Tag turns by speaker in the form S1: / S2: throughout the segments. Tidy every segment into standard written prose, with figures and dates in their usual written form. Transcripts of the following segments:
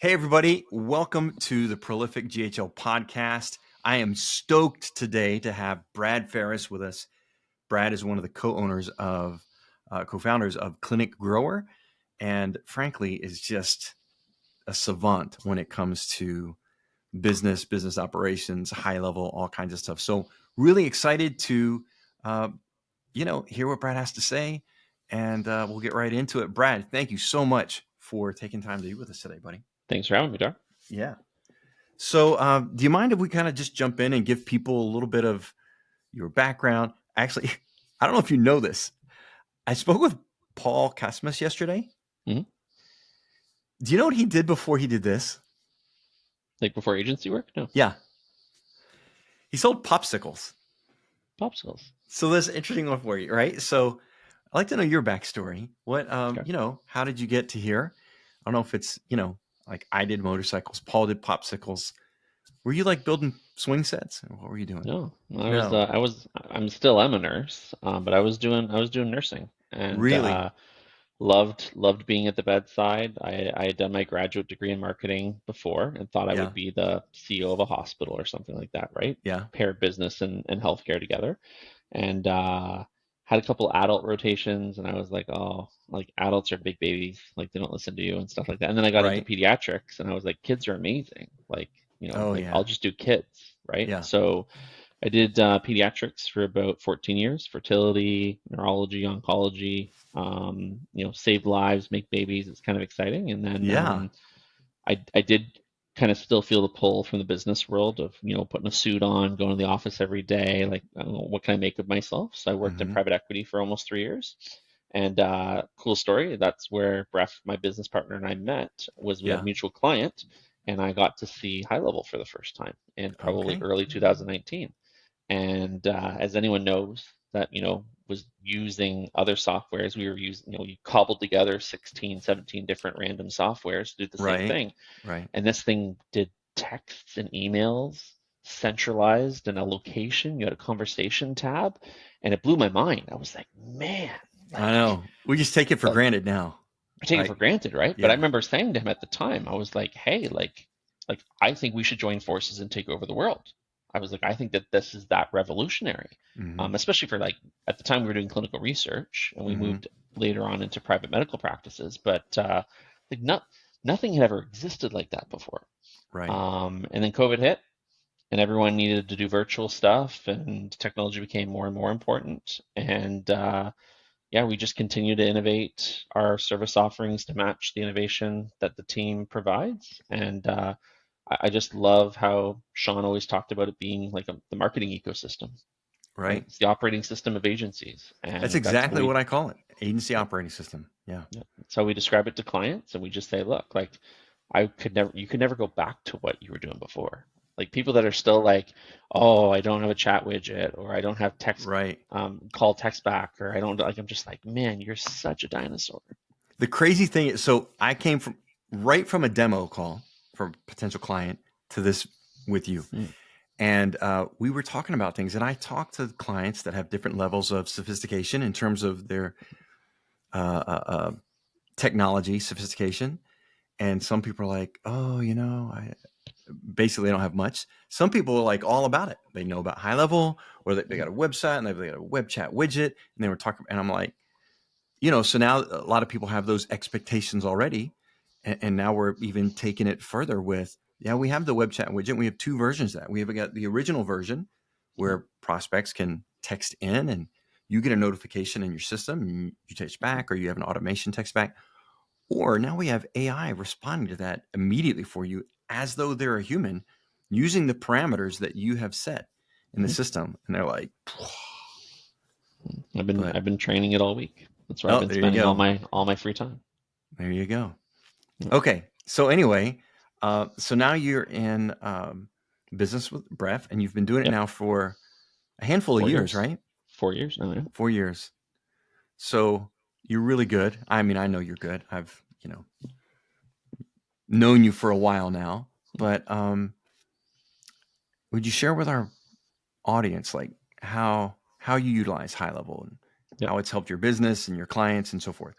S1: Hey, everybody. Welcome to the Prolific GHL podcast. I am stoked today to have Brad Ferris with us. Brad is one of the co-founders of Clinic Grower, and frankly, is just a savant when it comes to business operations, high level, all kinds of stuff. So really excited to, hear what Brad has to say, and we'll get right into it. Brad, thank you so much for taking time to be with us today, buddy.
S2: Thanks for having me, Dar.
S1: Yeah. So, do you mind if we kind of just jump in and give people a little bit of your background? Actually, I don't know if you know this. I spoke with Paul Casmus yesterday.
S2: Mhm.
S1: Do you know what he did before he did this?
S2: Like before agency work? No.
S1: Yeah. He sold popsicles.
S2: Popsicles.
S1: So that's interesting one for you, right? So I'd like to know your backstory. What,
S2: Okay.
S1: how did you get to here? I don't know if it's, like I did motorcycles, Paul did popsicles. Were you like building swing sets? Or what were you doing?
S2: No.
S1: No.
S2: I'm still am a nurse, but I was doing nursing and
S1: Really?
S2: loved being at the bedside. I had done my graduate degree in marketing before and thought I
S1: Yeah.
S2: would be the CEO of a hospital or something like that, right?
S1: Yeah.
S2: Pair business and healthcare together. And had a couple adult rotations and I was like, oh, like adults are big babies, like they don't listen to you and stuff like that. And then I got into
S1: Right.
S2: pediatrics and I was like, kids are amazing.
S1: Oh,
S2: Like
S1: yeah.
S2: I'll just do kids, right?
S1: Yeah.
S2: So I did pediatrics for about 14 years, fertility, neurology, oncology, save lives, make babies. It's kind of exciting. And then
S1: Yeah.
S2: I did kind of still feel the pull from the business world of, putting a suit on, going to the office every day. Like, I don't know, what can I make of myself? So I worked in
S1: Hmm.
S2: private equity for almost 3 years. And cool story, that's where Bref, my business partner, and I met, was we had a
S1: Yeah.
S2: mutual client, and I got to see High Level for the first time in probably
S1: Okay.
S2: early 2019. And as anyone knows that, was using other softwares, we were using, you cobbled together 16, 17 different random softwares to do the same
S1: Right.
S2: thing.
S1: Right.
S2: And this thing did texts and emails centralized in a location. You had a conversation tab, and it blew my mind. I was like, man,
S1: I
S2: like,
S1: know. We just take it for
S2: like
S1: granted now.
S2: I take it for
S1: Like,
S2: granted, right? But I
S1: yeah.
S2: remember saying to him at the time, I was like, hey, like I think we should join forces and take over the world. I was like, I think that this is that revolutionary,
S1: Hmm.
S2: especially for like at the time we were doing clinical research and we
S1: Hmm.
S2: moved later on into private medical practices, but like nothing had ever existed like that before.
S1: Right.
S2: And then COVID hit, and everyone needed to do virtual stuff, and technology became more and more important. And yeah, we just continue to innovate our service offerings to match the innovation that the team provides. And I just love how Sean always talked about it being like the marketing ecosystem, right?
S1: Right.
S2: It's the operating system of agencies,
S1: That's
S2: and that's how
S1: exactly
S2: we,
S1: what I call it. Agency
S2: yeah,
S1: operating system. Yeah.
S2: yeah, that's how we describe it to clients. And we just say, look, like you could never go back to what you were doing before. Like people that are still like, oh, I don't have a chat widget, or I don't have text,
S1: Right.
S2: call text back, or I don't like. I'm just like, man, you're such a dinosaur.
S1: The crazy thing is, so I came from a demo call from a potential client to this with you.
S2: Mm,
S1: And we were talking about things, and I talk to clients that have different levels of sophistication in terms of their technology sophistication. And some people are like, oh, I basically don't have much. Some people are like all about it. They know about high level, or they got a website and they got a web chat widget, and they were talking. And I'm like, so now a lot of people have those expectations already, and now we're even taking it further with, yeah, we have the web chat widget. We have two versions of that. We have got the original version where prospects can text in and you get a notification in your system and you text back, or you have an automation text back. Or now we have AI responding to that immediately for you as though they're a human using the parameters that you have set in the
S2: mhm.
S1: system. And they're like, but
S2: I've been training it all week. That's where I've
S1: oh,
S2: been
S1: there you
S2: spending
S1: go.
S2: all my free time.
S1: There you go.
S2: Yeah.
S1: Okay. So anyway, so now you're in business with Bref, and you've been doing it
S2: Yep.
S1: now for a handful of
S2: 4 years.
S1: years, right?
S2: 4 years now. Yeah.
S1: 4 years. So you're really good. I mean, I know you're good. I've, known you for a while now, but would you share with our audience like how you utilize high level and
S2: Yep.
S1: how it's helped your business and your clients and so forth?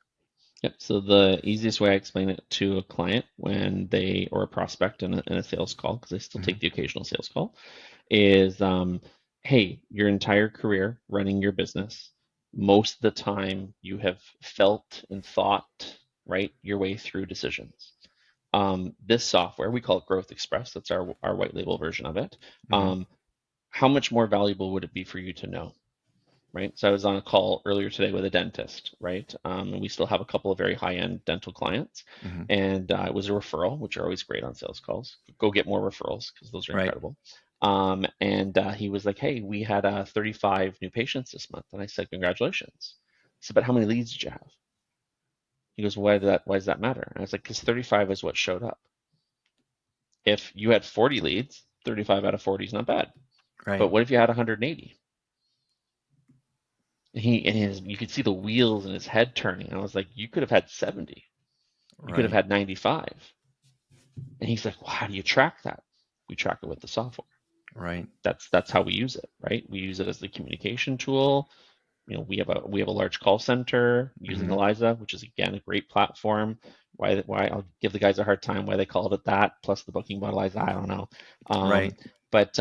S2: Yep. So the easiest way I explain it to a client when they, or a prospect in a sales call, because I still
S1: Hmm.
S2: take the occasional sales call, is hey, your entire career running your business, most of the time you have felt and thought, right, your way through decisions. This software, we call it Growth Express, that's our white label version of it.
S1: Hmm.
S2: Um, how much more valuable would it be for you to know? Right. So I was on a call earlier today with a dentist, right? And we still have a couple of very high-end dental clients,
S1: Hmm.
S2: and it was a referral, which are always great on sales calls. Go get more referrals because those are
S1: Right.
S2: incredible. And he was like, "Hey, we had 35 new patients this month," and I said, "Congratulations." I said, "But how many leads did you have?" He goes, Why does that matter?" And I was like, "Because 35 is what showed up. If you had 40 leads, 35 out of 40 is not bad. But
S1: Right.
S2: what if you had 180?" You could see the wheels in his head turning. I was like, "You could have had 70. You could have
S1: Right.
S2: had 95." And he's like, "Well, how do you track that?" We track it with the software.
S1: Right.
S2: That's how we use it, right? We use it as the communication tool. We have a large call center using
S1: Hmm.
S2: Eliza, which is again a great platform. Why I'll give the guys a hard time why they called it that, plus the booking bot Eliza, I don't know.
S1: Right.
S2: But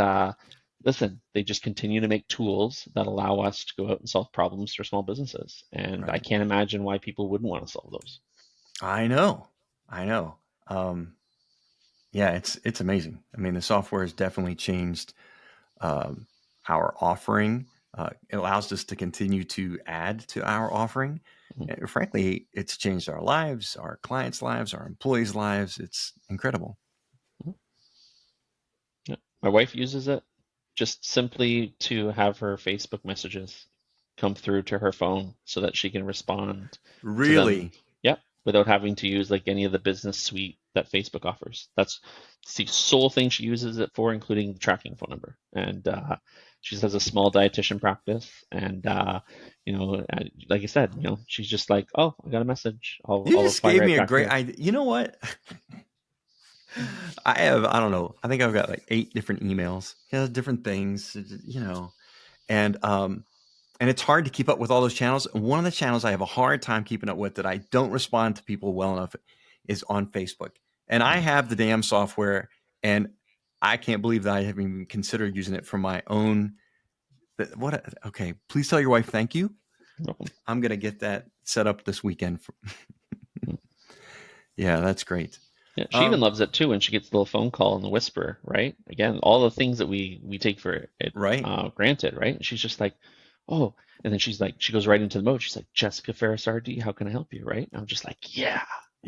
S2: listen, they just continue to make tools that allow us to go out and solve problems for small businesses, and I
S1: Right.
S2: can't imagine why people wouldn't want to solve those.
S1: I know. I know. Um, yeah, it's amazing. I mean, the software has definitely changed um, our offering. It allows us to continue to add to our offering.
S2: Mhm.
S1: And frankly, it's changed our lives, our clients' lives, our employees' lives. It's incredible.
S2: Yeah. My wife uses it just simply to have her Facebook messages come through to her phone so that she can respond to them.
S1: Really?
S2: Yep, without having to use like any of the business suite that Facebook offers. That's the sole thing she uses it for, including the tracking phone number. And she has a small dietitian practice, and like I said, she's just like, "Oh, I got a message. I'll
S1: You
S2: I'll
S1: just
S2: reply
S1: gave
S2: right
S1: me a
S2: back
S1: great
S2: here."
S1: idea. You know what? I don't know. I think I've got like 8 different emails, different things, and and it's hard to keep up with all those channels. And one of the channels I have a hard time keeping up with that I don't respond to people well enough is on Facebook. And I
S2: Mhm.
S1: have the damn software, and I can't believe that I haven't even considered using it for my own. What? Okay, please tell your wife thank you. I'm gonna get that set up this weekend. Yeah, that's great.
S2: Yeah, she even
S1: Um,
S2: loves it too when she gets the little phone call and the whisper, right? Again, all the things that we take for it
S1: right.
S2: granted, right? And she's just like, "Oh," and then she's like, she goes right into the mode. She's like, "Jessica Ferris RD, how can I help you?" Right? And I'm just like, "Yeah,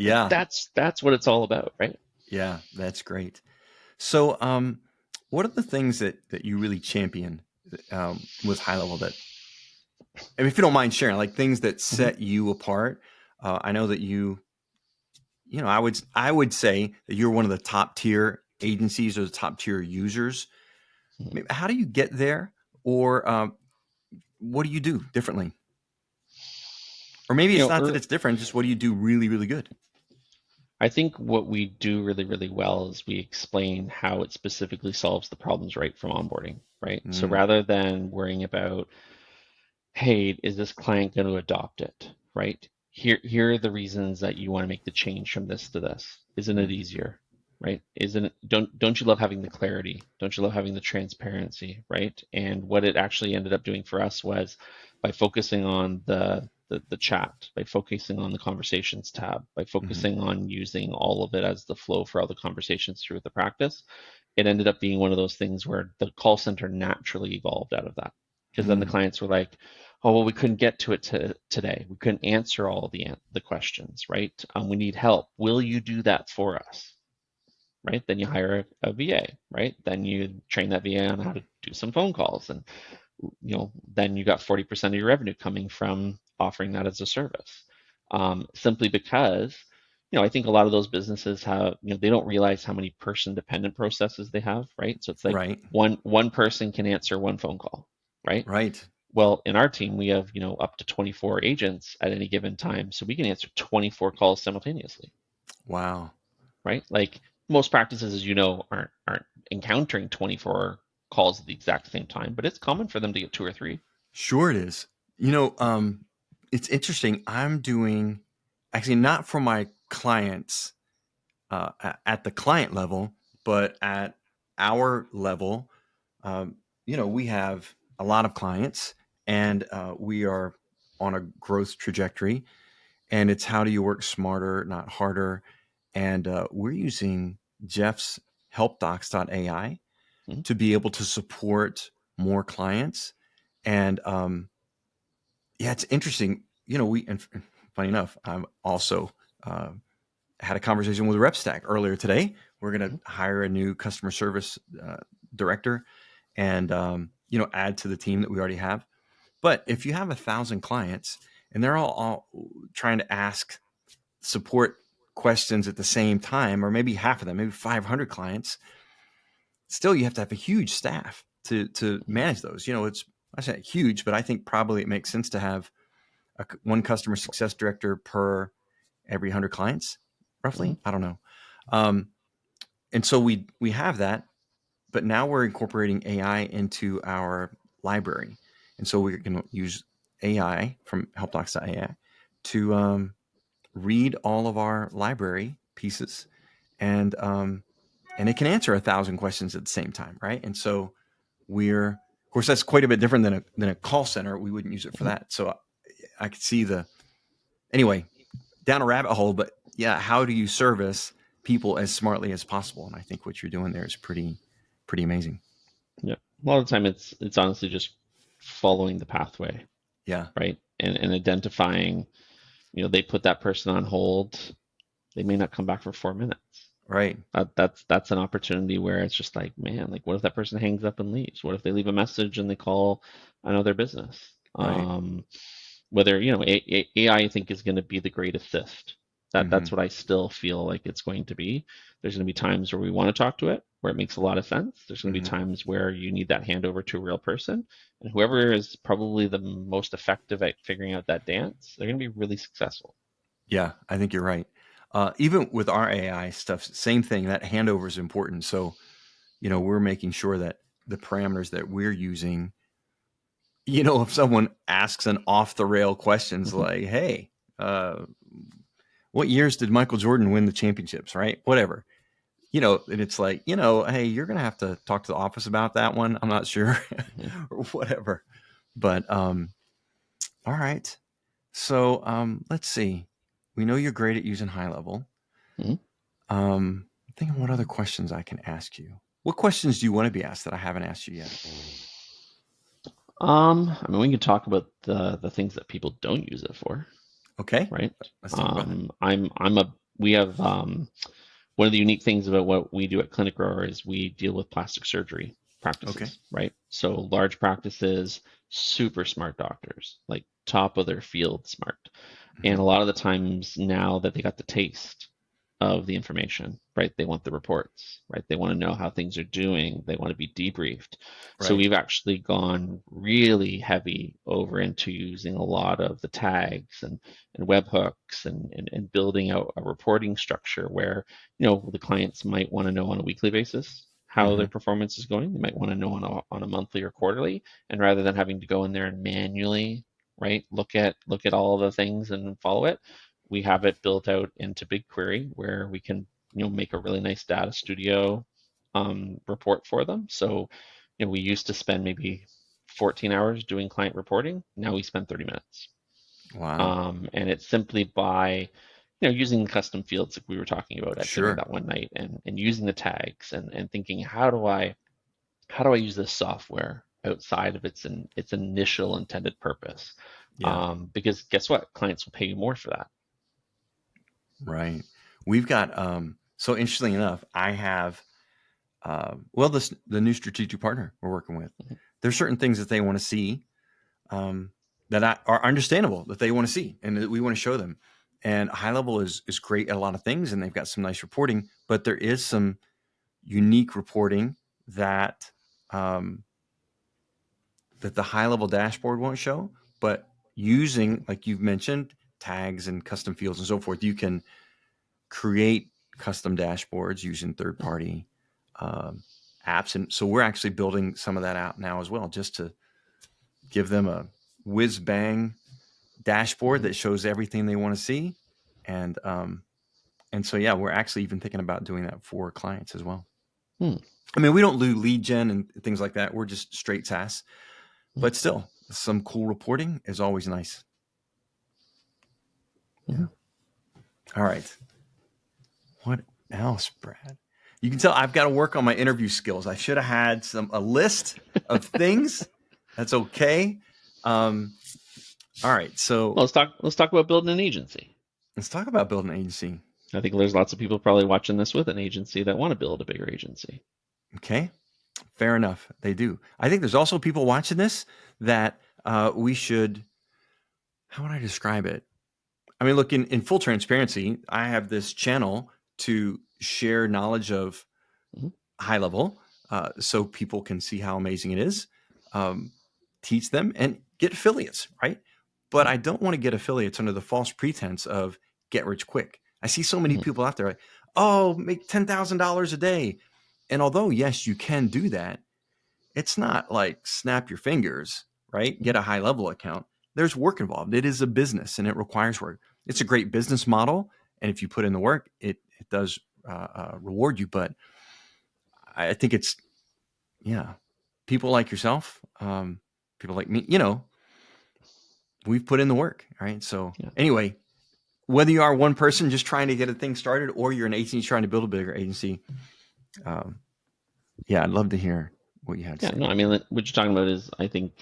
S2: like
S1: Yeah,
S2: that's what it's all about, right?"
S1: yeah, that's great. So, what are the things that you really champion with high level that, I mean, if you don't mind sharing, like things that
S2: Hmm.
S1: set you apart? I know that I would say that you're one of the top tier agencies or the top tier users. Maybe, how do you get there, or what do you do differently? Or maybe
S2: You
S1: it's
S2: know,
S1: not that it's different; just what do you do really, really good?
S2: I think what we do really, really well is we explain how it specifically solves the problems right from onboarding, right? So
S1: Mm,
S2: rather than worrying about, hey, is this client going to adopt it? Right? Here are the reasons that you want to make the change from this to this. Isn't it
S1: mm,
S2: easier? Right? Isn't it, don't you love having the clarity? Don't you love having the transparency? Right? And what it actually ended up doing for us was by focusing on the chat, by focusing on the conversations tab, by
S1: mhm,
S2: focusing on using all of it as the flow for all the conversations through the practice, it ended up being one of those things where the call center naturally evolved out of that. Because then the
S1: mm,
S2: clients were like, "Oh, well, we couldn't get to it today. We couldn't answer all the questions, right? We need help. Will you do that for us?" Right? Then you hire a VA, right? Then you train that VA on how to do some phone calls, and then you got 40% of your revenue coming from offering that as a service. Simply because, I think a lot of those businesses have, they don't realize how many person dependent processes they have, right? So it's like
S1: right,
S2: one person can answer one phone call, right?
S1: right.
S2: Well, in our team, we have, up to 24 agents at any given time. So we can answer 24 calls simultaneously,
S1: Wow.
S2: right? Like most practices, as you know, aren't encountering 24 calls at the exact same time, but it's common for them to get two or three.
S1: Sure, it is. It's interesting. I'm doing actually not for my clients at the client level, but at our level. Um, we have a lot of clients, and we are on a growth trajectory. And it's how do you work smarter, not harder. And we're using Jeff's helpdocs.ai
S2: Mhm.
S1: to be able to support more clients. And yeah, it's interesting. And funny enough, I'm also uh, had a conversation with RepStack earlier today. We're going to
S2: Mhm.
S1: hire a new customer service director, and add to the team that we already have. But if you have 1,000 clients and they're all trying to ask support questions at the same time, or maybe half of them, maybe 500 clients, still you have to have a huge staff to
S2: Mhm.
S1: manage those. It's I say huge, but I think probably it makes sense to have one customer success director per every 100 clients,
S2: Mhm.
S1: roughly. I don't know. Um, and so we have that, but now we're incorporating AI into our library, and so we're going to use AI from helpdocs.ai to read all of our library pieces, and and it can answer 1,000 questions at the same time, right? And so of course, that's quite a bit different than a call center. We wouldn't use it for
S2: Mhm.
S1: that. So I could see anyway, down a rabbit hole, but yeah, how do you service people as smartly as possible? And I think what you're doing there is pretty amazing.
S2: Yeah. A lot of the time it's honestly just following the pathway,
S1: Yeah,
S2: right? And identifying, they put that person on hold. They may not come back for 4 minutes.
S1: right,
S2: That's an opportunity where it's just like, man, like what if that person hangs up and leaves? What if they leave a message and they call another business?
S1: right.
S2: Whether, AI, I think is going to be the great assist. That's
S1: Hmm.
S2: what I still feel like it's going to be. There's going to be times where we want to talk to it, where it makes a lot of sense. There's going to be
S1: Hmm.
S2: times where you need that handover to a real person, and whoever is probably the most effective at figuring out that dance, they're going to be really successful.
S1: Yeah, I think you're right. Even with our AI stuff, same thing. That handover is important. So we're making sure that the parameters that we're using, if someone asks an off the rail questions
S2: Hmm.
S1: like, "Hey, uh, what years did Michael Jordan win the championships?" Right? Whatever. And it's like, hey, you're gonna have to talk to the office about that one. I'm not sure,
S2: Hmm.
S1: or whatever. But all right. So let's see. We know you're great at using high level.
S2: Hmm.
S1: Thinking what other questions I can ask you. What questions do you want to be asked that I haven't asked you yet?
S2: I mean, we can talk about the things that people don't use it for,
S1: Okay,
S2: right?
S1: let's talk about it.
S2: We have one of the unique things about what we do at Clinic Grower is we deal with plastic surgery
S1: Okay.
S2: practices, right? So large practices, super smart doctors, like top of their field smart. And
S1: Hmm.
S2: a lot of the times now that they got the taste of the information, right? They want the reports, right? They want to know how things are doing. They want to be debriefed. So
S1: Right.
S2: we've actually gone really heavy over into using a lot of the tags and webhooks and building out a reporting structure where, the clients might want to know on a weekly basis how
S1: Hmm.
S2: their performance is going. They might want to know on a monthly or quarterly. And rather than having to go in there and manually, right, look at all the things and follow it, we have it built out into BigQuery where we can make a really nice data studio report for them. So we used to spend maybe 14 hours doing client reporting. Now we spend 30 minutes.
S1: Wow.
S2: And it's simply by using custom fields like we were talking about at dinner
S1: Sure.
S2: that one night, and using the tags and thinking, how do I use this software outside of its initial intended purpose?
S1: Yeah.
S2: Because guess what? Clients will pay you more for that.
S1: Right. We've got so interestingly enough, I have well the new strategic partner we're working with.
S2: Mhm.
S1: There's certain things that they want to see um, are understandable that they want to see and that we want to show them. And high level is great at a lot of things, and they've got some nice reporting, but there is some unique reporting that um, that the high level dashboard won't show. But using, like you've mentioned, tags and custom fields and so forth, you can create custom dashboards using third party um, apps. And so we're actually building some of that out now as well, just to give them a whiz bang dashboard
S2: Mhm.
S1: that shows everything they want to see. And so yeah, we're actually even thinking about doing that for clients as well.
S2: Hmm.
S1: I mean, we don't do lead gen and things like that. We're just straight SaaS,
S2: Hmm.
S1: but still, some cool reporting is always nice.
S2: Hmm.
S1: Yeah. All right. What else, Brad? You can tell I've got to work on my interview skills. I should have had a list of things. That's okay. All right. So
S2: Well, let's talk about building an agency.
S1: let's talk about building an agency.
S2: I think there's lots of people probably watching this with an agency that want to build a bigger agency.
S1: Okay. Fair enough. They do. I think there's also people watching this that we should, how would I describe it? I mean, look, in full transparency, I have this channel to share knowledge of
S2: Hmm.
S1: high level so people can see how amazing it is, um, teach them, and get affiliates, right? But I don't want to get affiliates under the false pretense of get rich quick. I see so many
S2: Hmm.
S1: people out there like, oh, make $10,000 a day. And although, yes, you can do that, it's not like snap your fingers, right? Get a high level account. There's work involved. It is a business and it requires work. It's a great business model. And if you put in the work, it does reward you. But I think it's, yeah, people like yourself, people like me, we've put in the work. Right. So,
S2: Yeah.
S1: anyway, whether you are one person just trying to get a thing started or you're an agency trying to build a bigger agency, um, yeah, I'd love to hear what you had to
S2: Yeah.
S1: say
S2: No, I
S1: about
S2: mean,
S1: that.
S2: what you're talking about is, I think,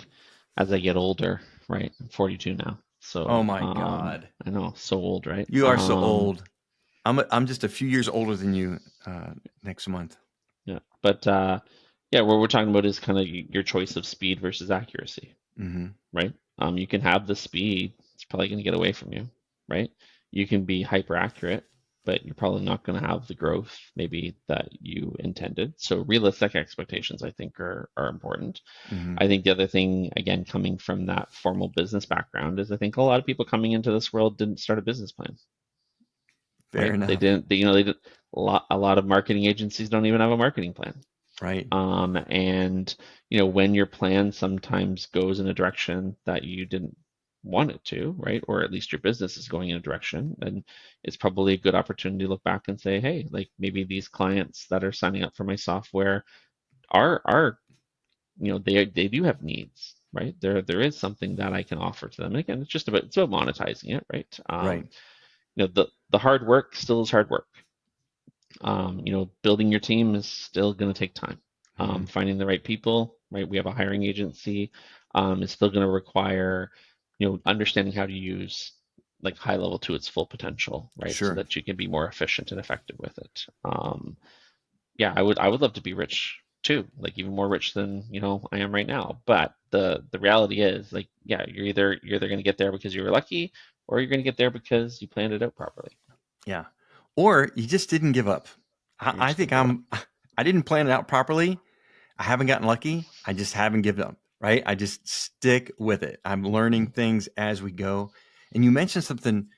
S2: as I get older, right? I'm 42 now.
S1: Oh
S2: So,
S1: my God.
S2: I know, so old, right?
S1: You are so old. I'm just a few years older than you next month.
S2: Yeah. But yeah, what we're talking about is kind of your choice of speed versus accuracy,
S1: Mm-hmm.
S2: right? You can have the speed, it's probably going to get away from you, right? You can be hyper accurate, but you're probably not going to have the growth maybe that you intended. So realistic expectations, I think, are important.
S1: Mm-hmm.
S2: I think the other thing, again, coming from that formal business background, is I think a lot of people coming into this world didn't start a business plan,
S1: Fair
S2: right? They
S1: enough.
S2: didn't, they did a lot of marketing agencies don't even have a marketing plan.
S1: Right.
S2: And when your plan sometimes goes in a direction that you didn't want it to, right? Or at least your business is going in a direction, then it's probably a good opportunity to look back and say, hey, like maybe these clients that are signing up for my software are they do have needs, right? There is something that I can offer to them. And again, it's about monetizing it, right?
S1: Right.
S2: The hard work still is hard work. Building your team is still going to take time.
S1: Mm-hmm.
S2: Finding the right people, right? We have a hiring agency. Is still going to require, understanding how to use like high level to its full potential, right? So
S1: Sure.
S2: that you can be more efficient and effective with it. Yeah, I would love to be rich too, like even more rich than I am right now. But the reality is, like, yeah, you're either going to get there because you were lucky, or you're going to get there because you planned it out properly.
S1: Yeah. Or you just didn't give up.
S2: Or you
S1: I
S2: just
S1: think
S2: didn't give up.
S1: I didn't plan it out properly. I haven't gotten lucky. I just haven't given up. Right. I just stick with it. I'm learning things as we go. And you mentioned something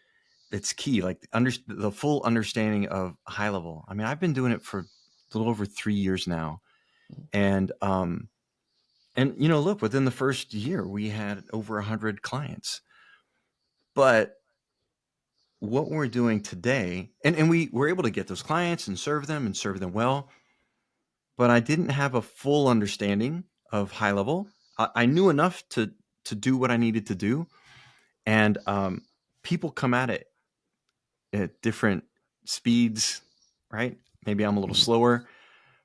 S1: that's key, like the full understanding of high level. I mean, I've been doing it for a little over 3 years now. And look, within the first year, we had over 100 clients. But what we're doing today, and we were able to get those clients and serve them well, but I didn't have a full understanding of high level. I knew enough to do what I needed to do, and people come at it at different speeds, right? Maybe I'm a little
S2: Mhm.
S1: slower,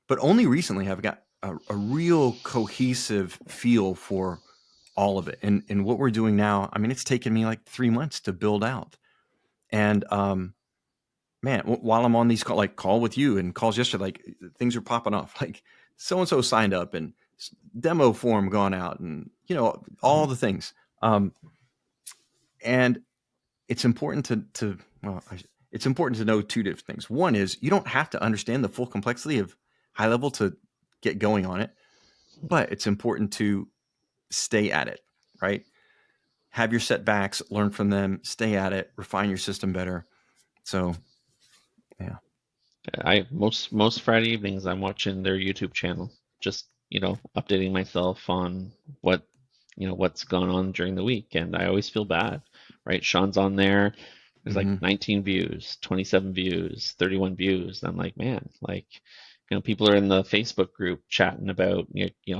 S1: but only recently have I got a real cohesive feel for all of it. And what we're doing now, I mean, it's taken me like 3 months to build out. And man, while I'm on these call with you and calls yesterday, like things are popping off. Like so and so signed up and demo form gone out, and all
S2: Mhm.
S1: the things. And it's important to well, it's important to know two different things. One is you don't have to understand the full complexity of high level to get going on it, but it's important to stay at it, right? Have your setbacks, learn from them, stay at it, refine your system better. So, yeah.
S2: I most Friday evenings I'm watching their YouTube channel, just updating myself on what's gone on during the week, and I always feel bad, right? Sean's on there, There's like
S1: Mm-hmm.
S2: 19 views, 27 views, 31 views. I'm like, man, like, people are in the Facebook group chatting about,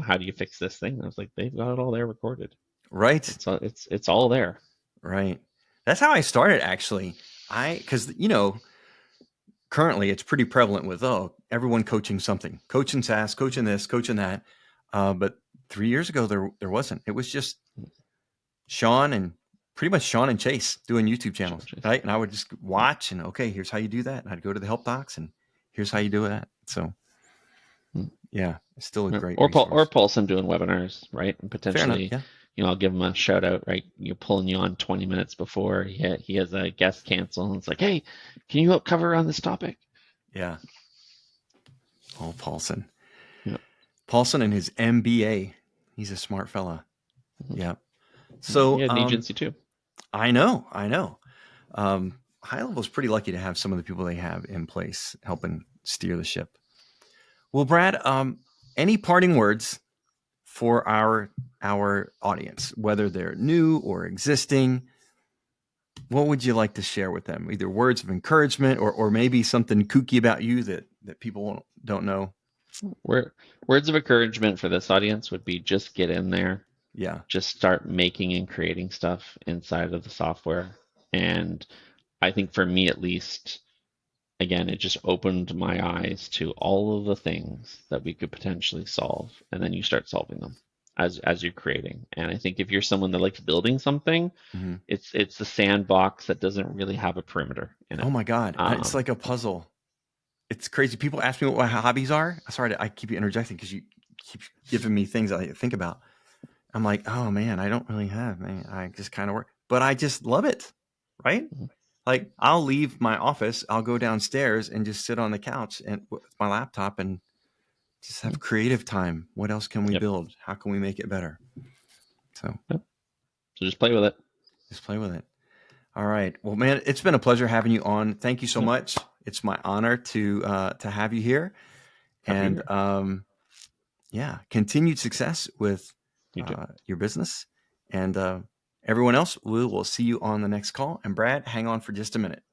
S2: how do you fix this thing? And I was like, they've got it all there recorded.
S1: Right.
S2: It's all there.
S1: Right. That's how I started, actually. Because, currently it's pretty prevalent with, everyone coaching something, coaching SaaS, coaching this, coaching that. But 3 years ago, there wasn't. It was just Sean and pretty much Sean and Chase doing YouTube channels, right? And I would just watch and, okay, here's how you do that. And I'd go to the help docs and here's how you do that. So yeah, it's still a great
S2: Or
S1: resource.
S2: Paulson doing webinars, right? And
S1: Fair enough.
S2: potentially,
S1: Yeah.
S2: I'll give him a shout out, right? You're pulling you on 20 minutes before he has a guest cancel, and it's like, hey, can you help cover on this topic?
S1: Yeah. Oh, Paulson.
S2: Yeah.
S1: Paulson and his MBA. He's a smart fella. Yeah.
S2: He
S1: So
S2: had an agency too.
S1: I know. High Level is pretty lucky to have some of the people they have in place helping steer the ship. Well, Brad, any parting words for our audience, whether they're new or existing? What would you like to share with them? Either words of encouragement or maybe something kooky about you that people don't know.
S2: Words of encouragement for this audience would be just get in there.
S1: Yeah.
S2: Just start making and creating stuff inside of the software. And I think for me at least, again, it just opened my eyes to all of the things that we could potentially solve. And then you start solving them as you're creating. And I think if you're someone that likes building something,
S1: Mm-hmm.
S2: it's the sandbox that doesn't really have a perimeter in it.
S1: Oh my God. It's like a puzzle. It's crazy. People ask me what my hobbies are. Sorry, I keep you interjecting because you keep giving me things I think about. I'm like, oh man, I don't really have, man. I just kind of work, but I just love it. Right. Like I'll leave my office, I'll go downstairs and just sit on the couch and with my laptop and just have creative time. What else can we
S2: Yep.
S1: build? How can we make it better? So
S2: just play with it.
S1: Just play with it. All right. Well, man, it's been a pleasure having you on. Thank you so much. It's my honor to have you here. And continued success with your business. And everyone else, we will see you on the next call. And Brad, hang on for just a minute.